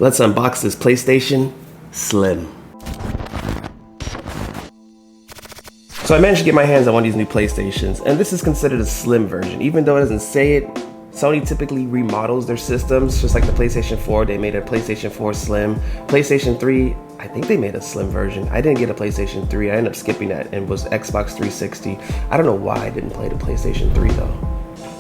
Let's unbox this PlayStation Slim. So I managed to get my hands on one of these new PlayStations, and this is considered a slim version. Even though it doesn't say it, Sony typically remodels their systems, just like the PlayStation 4, they made a PlayStation 4 Slim. PlayStation 3, I think they made a slim version. I didn't get a PlayStation 3, I ended up skipping that and was Xbox 360. I don't know why I didn't play the PlayStation 3 though.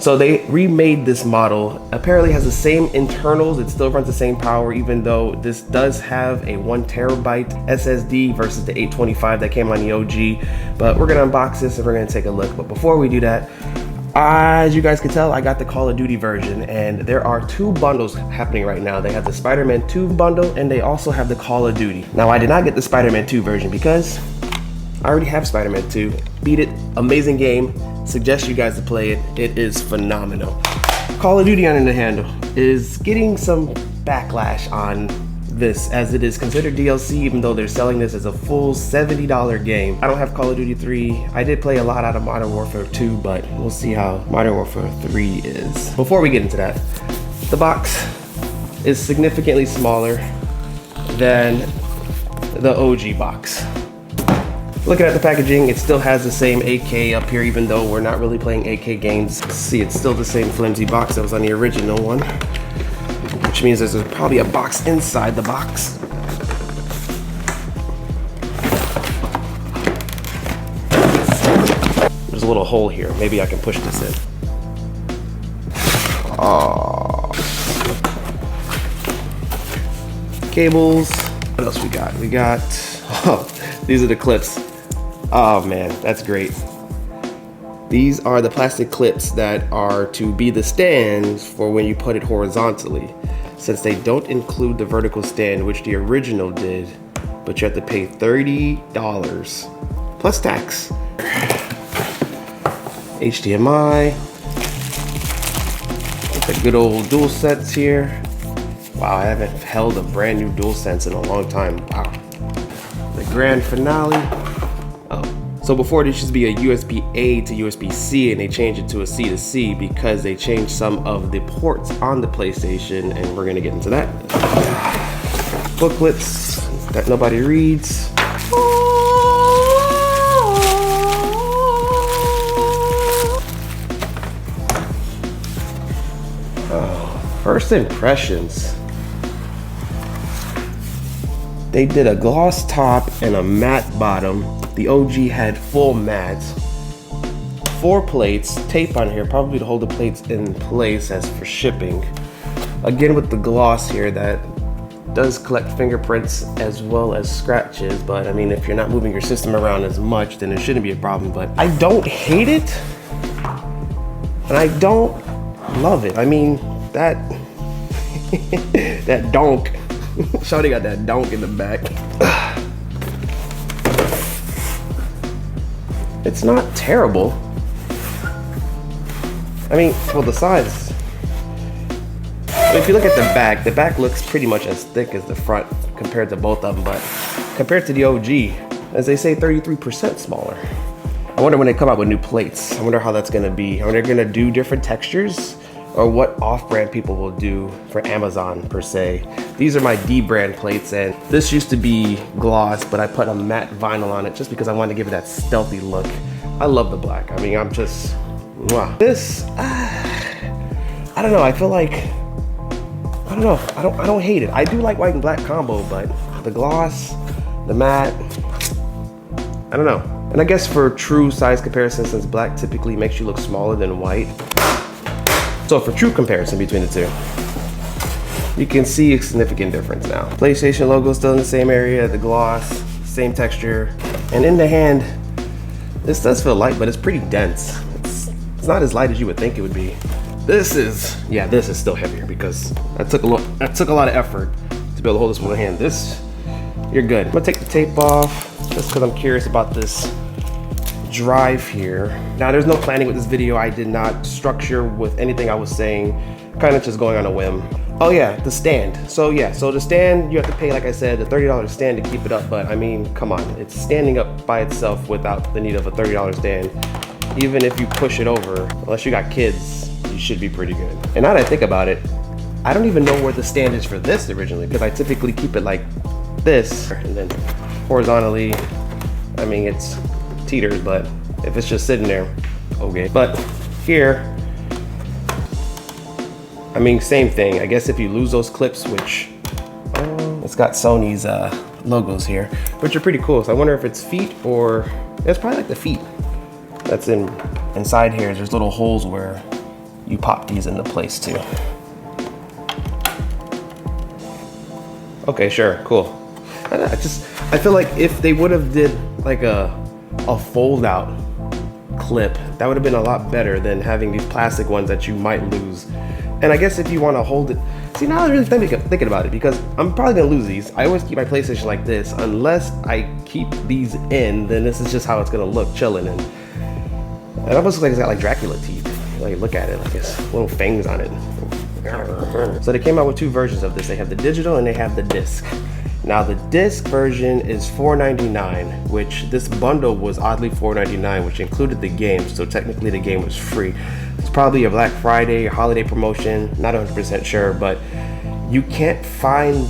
So they remade this model. Apparently has the same internals, it still runs the same power, even though this does have a 1 terabyte SSD versus the 825 that came on the OG. But we're gonna unbox this and we're gonna take a look. But before we do that, as you guys can tell, I got the Call of Duty version, and there are 2 bundles happening right now. They have the Spider-Man 2 bundle, and they also have the Call of Duty. Now, I did not get the Spider-Man 2 version because I already have Spider-Man 2. Beat it, amazing game. Suggest you guys to play it. It is phenomenal. Call of Duty, on the other hand, is getting some backlash on this, as it is considered DLC, even though they're selling this as a full $70 game. I don't have Call of Duty 3. I did play a lot out of Modern Warfare 2, but we'll see how Modern Warfare 3 is. Before we get into that, the box is significantly smaller than the OG box. Looking at the packaging, it still has the same AK up here, even though we're not really playing AK games. See, it's still the same flimsy box that was on the original one, which means there's probably a box inside the box. There's a little hole here. Maybe I can push this in. Cables. What else we got? We got, oh, these are the clips. Oh man, that's great. These are the plastic clips that are to be the stands for when you put it horizontally. Since they don't include the vertical stand, which the original did, but you have to pay $30 plus tax. HDMI. With the good old DualSense here. Wow, I haven't held a brand new DualSense in a long time. Wow. The grand finale. So before, this used to be a USB-A to USB-C, and they changed it to a C to C because they changed some of the ports on the PlayStation, and we're gonna get into that. Booklets that nobody reads. Oh, first impressions. They did a gloss top and a matte bottom. The OG had full mattes. 4 plates, tape on here, probably to hold the plates in place as for shipping. Again with the gloss here that does collect fingerprints as well as scratches, but I mean, if you're not moving your system around as much, then it shouldn't be a problem. But I don't hate it, and I don't love it. I mean, that, that donk. Shawty got that donk in the back. It's not terrible. I mean, well, the size. If you look at the back looks pretty much as thick as the front compared to both of them, but compared to the OG, as they say, 33% smaller. I wonder when they come out with new plates. I wonder how that's gonna be. Are they gonna do different textures? Or what off-brand people will do for Amazon per se. These are my D-brand plates, and this used to be gloss, but I put a matte vinyl on it just because I wanted to give it that stealthy look. I love the black. I mean, I'm just, mwah. This, I don't know. I feel like, I don't know. I don't hate it. I do like white and black combo, but the gloss, the matte, I don't know. And I guess for true size comparison, since black typically makes you look smaller than white. So for true comparison between the two, you can see a significant difference now. PlayStation logo still in the same area, the gloss, same texture. And in the hand, this does feel light, but it's pretty dense. It's not as light as you would think it would be. This is still heavier because that took a lot of effort to be able to hold this with one hand. This, you're good. I'm gonna take the tape off just because I'm curious about this drive here. Now, there's no planning with this video. I did not structure with anything I was saying, kind of just going on a whim. Oh yeah, the stand. So yeah, so the stand, you have to pay, like I said, the $30 stand to keep it up, but I mean, come on, it's standing up by itself without the need of a $30 stand. even if you push it over, unless you got kids, you should be pretty good. And now that I think about it, I don't even know where the stand is for this originally, because I typically keep it like this, and then horizontally, I mean, it's teeters, but if it's just sitting there, okay. But here, I mean, same thing. I guess if you lose those clips, which it's got Sony's logos here, which are pretty cool. So I wonder if it's feet or it's probably like the feet. That's inside here. There's little holes where you pop these into place too. Okay, sure, cool. I feel like if they would have did like a fold out clip, that would have been a lot better than having these plastic ones that you might lose. And I guess if you want to hold it, see, now I'm really thinking about it, because I'm probably gonna lose these. I always keep my PlayStation like this. Unless I keep these in, then this is just how it's gonna look, chilling. And it almost looks like it's got like Dracula teeth. Like, look at it, like it's little fangs on it. So they came out with two versions of this. They have the digital and they have the disc. Now the disc version is $4.99, which this bundle was oddly $4.99, which included the game, so technically the game was free. It's probably a Black Friday or holiday promotion, not 100% sure, but you can't find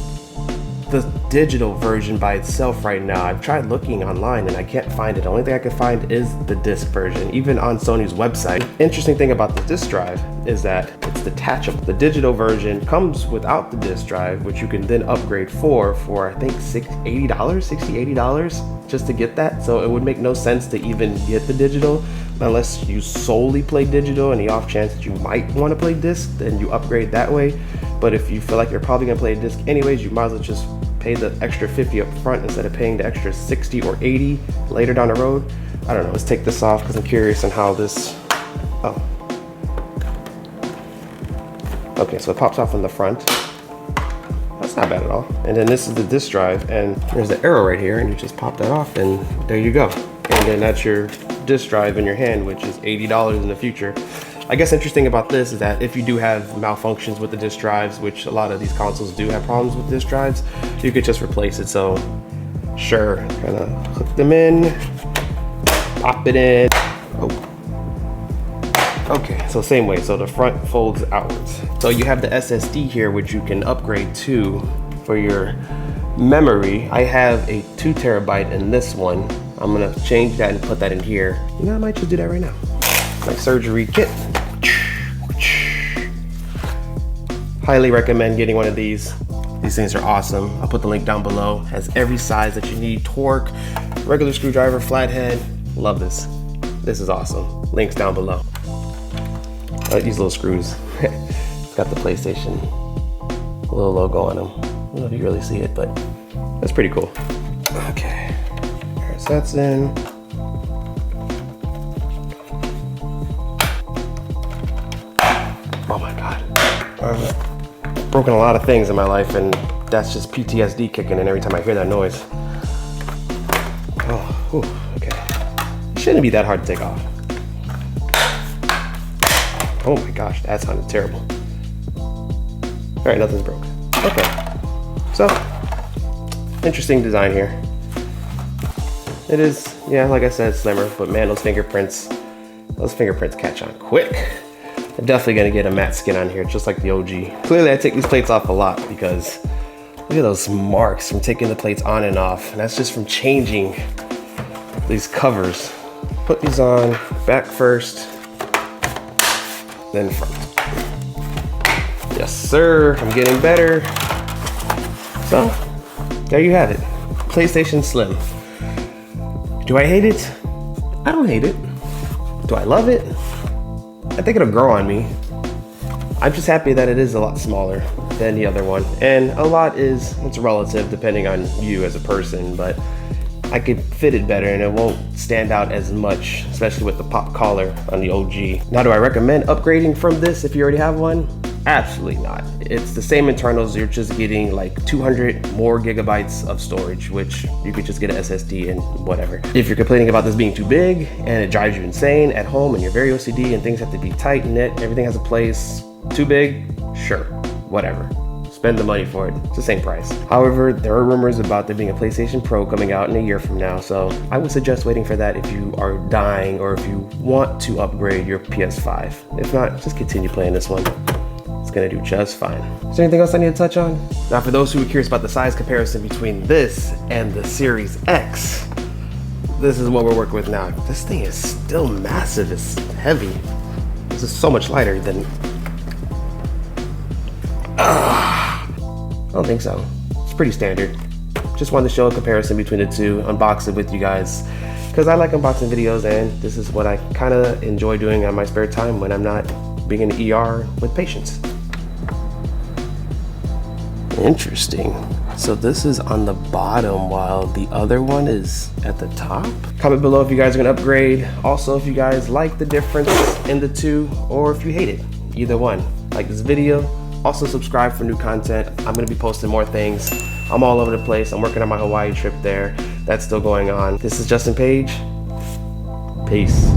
the digital version by itself right now. I've tried looking online and I can't find it. The only thing I can find is the disc version, even on Sony's website. Interesting thing about the disc drive is that it's detachable. The digital version comes without the disc drive, which you can then upgrade for I think $80 just to get that. So it would make no sense to even get the digital unless you solely play digital, and the off chance that you might want to play disc, then you upgrade that way. But if you feel like you're probably gonna play a disc anyways, you might as well just pay the extra 50 up front instead of paying the extra 60 or 80 later down the road. I don't know, let's take this off because I'm curious on how this, oh. Okay, so it pops off in the front. That's not bad at all. And then this is the disc drive, and there's the arrow right here, and you just pop that off and there you go. And then that's your disc drive in your hand, which is $80 in the future. I guess interesting about this is that if you do have malfunctions with the disc drives, which a lot of these consoles do have problems with disc drives, you could just replace it. So sure, kind of hook them in, pop it in. Oh. Okay, so same way, so the front folds outwards. So you have the SSD here, which you can upgrade to for your memory. I have a 2 terabyte in this one. I'm gonna change that and put that in here. You know, I might just do that right now. My surgery kit. Highly recommend getting one of these. These things are awesome. I'll put the link down below. Has every size that you need. Torque, regular screwdriver, flathead. Love this. This is awesome. Links down below. I like these little screws. It's got the PlayStation little logo on them. I don't know if you can really see it, but that's pretty cool. Okay, there's that's in. Oh my God. I've broken a lot of things in my life, and that's just PTSD kicking in every time I hear that noise. Oh, whew, okay. It shouldn't be that hard to take off. Oh my gosh, that sounded terrible. All right, nothing's broke. Okay, so interesting design here. It is, yeah, like I said, slimmer, but man, those fingerprints catch on quick. I'm definitely gonna get a matte skin on here, just like the OG. Clearly, I take these plates off a lot because look at those marks from taking the plates on and off, and that's just from changing these covers. Put these on back first, then front. Yes, sir, I'm getting better. So, there you have it. PlayStation Slim. Do I hate it? I don't hate it. Do I love it? I think it'll grow on me. I'm just happy that it is a lot smaller than the other one. And a lot is, it's relative depending on you as a person, but I could fit it better and it won't stand out as much, especially with the pop collar on the OG. Now, do I recommend upgrading from this if you already have one? Absolutely not. It's the same internals, you're just getting like 200 more gigabytes of storage, which you could just get an SSD and whatever. If you're complaining about this being too big and it drives you insane at home and you're very OCD and things have to be tight knit, everything has a place, too big, sure, whatever. spend the money for it. It's the same price. However, there are rumors about there being a PlayStation Pro coming out in a year from now, so I would suggest waiting for that if you are dying or if you want to upgrade your PS5. If not, just continue playing this one. It's gonna do just fine. Is there anything else I need to touch on? Now, for those who are curious about the size comparison between this and the Series X, this is what we're working with now. This thing is still massive, it's heavy. This is so much lighter than... I don't think so. It's pretty standard. Just wanted to show a comparison between the two, unbox it with you guys, because I like unboxing videos and this is what I kind of enjoy doing on my spare time when I'm not being in the ER with patients. Interesting. So this is on the bottom while the other one is at the top. Comment below if you guys are gonna upgrade. Also, if you guys like the difference in the two or if you hate it, either one. Like this video. Also subscribe for new content. I'm gonna be posting more things. I'm all over the place. I'm working on my Hawaii trip there. That's still going on. This is Justin Page. Peace.